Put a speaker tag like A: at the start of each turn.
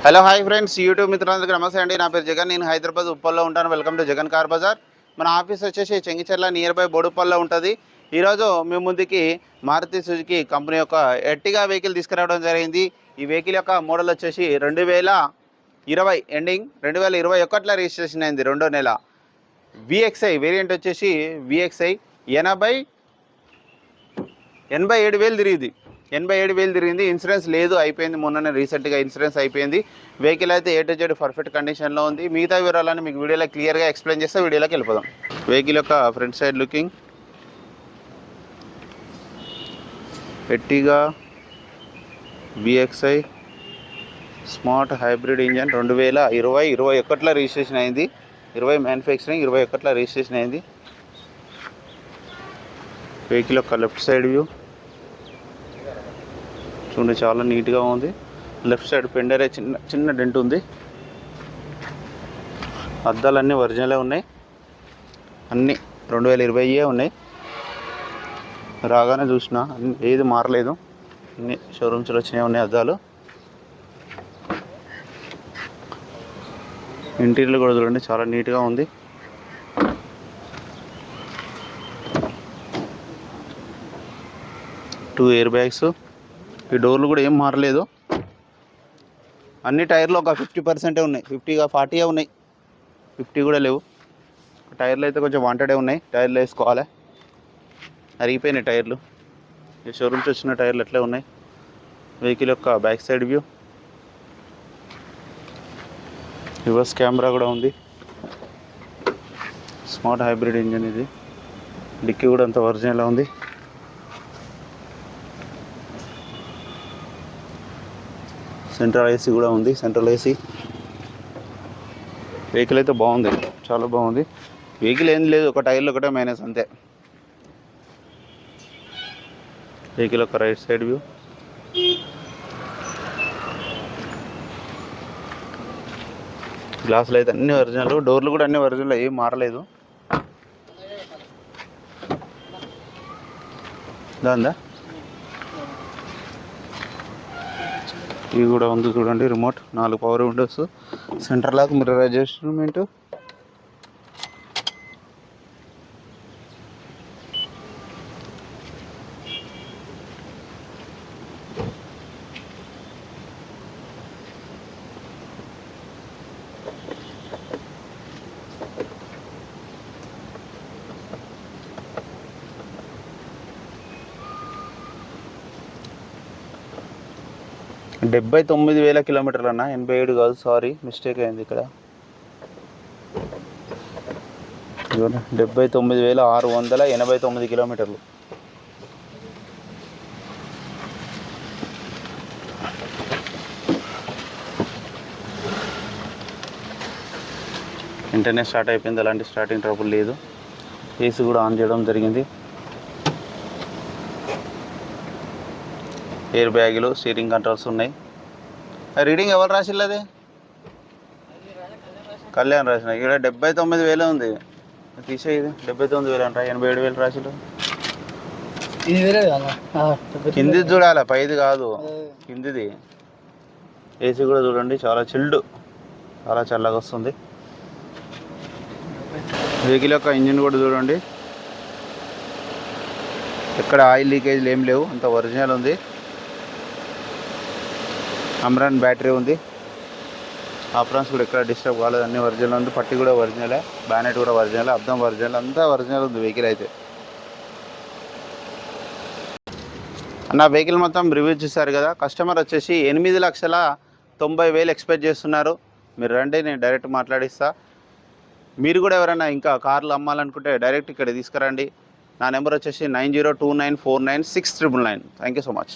A: Hello hi friends, YouTube మిత్రులందరికీ నమస్తే అండి. నా పేరు జగన్. నేను హైదరాబాద్ ఉప్పల్లో ఉంటాను. Welcome to Jagan car bazaar. మన ఆఫీస్ వచ్చేసి చెంగిచెర్ల నియర్ బై బోడుప్పల్లో ఉంటుంది. ఈరోజు మేము ముందుకి మారుతి సుజుకి కంపెనీ యొక్క ఎర్టిగా వెహికల్ తీసుకురావడం జరిగింది. ఈ వెహికల్ యొక్క మోడల్ వచ్చేసి 2020 ఎండింగ్ 2021లో రిజిస్ట్రేషన్ అయింది, రెండో నెల. విఎక్స్ఐ వేరియంట్ వచ్చేసి విఎక్స్ఐ 87,000 తిరిగింది. 87,000 తిరిగింది. ఇన్సూరెన్స్ లేదు, అయిపోయింది. మొన్ననే రీసెంట్గా ఇన్సూరెన్స్ అయిపోయింది. వెహికల్ అయితే A to Z పర్ఫెక్ట్ కండిషన్లో ఉంది. మిగతా వివరాలను మీకు వీడియోలో క్లియర్గా ఎక్స్ప్లెయిన్ చేస్తే వీడియోలోకి వెళ్ళిపోదాం. వెహికల్ యొక్క front side looking, Ertiga VXI smart hybrid engine 2021లో రిజిస్ట్రేషన్ అయింది. 20 మ్యానుఫ్యాక్చరింగ్, 21లో రిజిస్ట్రేషన్ అయింది. వెహికల్ యొక్క లెఫ్ట్ సైడ్ వ్యూ చూడండి, చాలా నీట్గా ఉంది. లెఫ్ట్ సైడ్ పెండరే చిన్న డెంట్ ఉంది. అద్దాలన్నీ ఒరిజినలే ఉన్నాయి, అన్నీ 2020 ఉన్నాయి. రాగానే చూసిన ఏది మారలేదు, అన్ని షోరూమ్స్లో వచ్చినాయి ఉన్నాయి అద్దాలు. ఇంటీరియర్ కూడా చూడండి, చాలా నీట్గా ఉంది. టూ ఎయిర్ బ్యాగ్స్, ఈ డోర్లు కూడా ఏం మారలేదు. అన్ని టైర్లు ఒక 50% ఉన్నాయి, 40 ఉన్నాయి, 50 కూడా లేవు. టైర్లు అయితే కొంచెం వాంటెడే ఉన్నాయి, టైర్లు వేసుకోవాలి. అరిగిపోయినాయి టైర్లు. ఈ షోరూమ్స్ వచ్చిన టైర్లు ఎట్లే ఉన్నాయి. వెహికల్ యొక్క back side view, reverse camera కూడా ఉంది. స్మార్ట్ హైబ్రిడ్ ఇంజన్ ఇది. డిక్కీ కూడా అంత ఒరిజినల్ ఉంది. సెంట్రల్ ఏసీ కూడా ఉంది, సెంట్రల్ ఏసీ. వెహికల్ అయితే బాగుంది, చాలా బాగుంది. వెహికల్ ఏం లేదు, ఒక టైర్లు ఒకటే మైనస్ అంతే. వెహికల్ ఒక రైట్ సైడ్ వ్యూ, గ్లాసులు అయితే అన్ని ఒరిజినల్, డోర్లు కూడా అన్ని ఒరిజినల్, ఏం మారలేదు. దాందా ఇవి కూడా ఉంది చూడండి. Remote, 4 power windows, centre lock, mirror adjustment. డెబ్బై 79,000 కిలోమీటర్లు అన్న, 87 కాదు, సారీ మిస్టేక్ అయింది ఇక్కడ. 79,689 కిలోమీటర్లు. ఇంటర్నెట్ స్టార్ట్ అయిపోయింది, అలాంటి స్టార్టింగ్ ట్రబుల్ లేదు. ఏసీ కూడా ఆన్ చేయడం జరిగింది. ఎయిర్ బ్యాగులు, స్టీరింగ్ కంట్రోల్స్ ఉన్నాయి. రీడింగ్ ఎవరు రాసిల్లు? అది కళ్యాణ్ రాసిన. ఇక్కడ 79,000 ఉంది, తీసేది 79,000 అంట. 87,000 రాసిల్లు. కిందిది చూడాలి, పైది కాదు, కిందిది. ఏసీ కూడా చూడండి, చాలా చిల్డ్, చాలా చల్లగా వస్తుంది. వెహికల్ యొక్క ఇంజిన్ కూడా చూడండి, ఎక్కడ ఆయిల్ లీకేజ్లు ఏం లేవు, అంత ఒరిజినల్ ఉంది. అమ్రాన్ బ్యాటరీ ఉంది. ఆప్రాన్స్ కూడా ఎక్కడ డిస్టర్బ్ కాలేదు, అన్నీ ఒరిజినల్ ఉంది. పట్టి కూడా ఒరిజినలే, బ్యానెట్ కూడా ఒరిజినల్, అద్దం ఒరిజినల్, అంతా ఒరిజినల్ ఉంది వెహికల్ అయితే. నా వెహికల్ మొత్తం రివ్యూ చూశారు కదా. కస్టమర్ వచ్చేసి 8,90,000 ఎక్స్పెక్ట్ చేస్తున్నారు. మీరు రండి, నేను డైరెక్ట్ మాట్లాడిస్తా. మీరు కూడా ఎవరైనా ఇంకా కార్లు అమ్మాలనుకుంటే డైరెక్ట్ ఇక్కడ తీసుకురండి. నా నెంబర్ వచ్చేసి 9029496999. Thank you so much.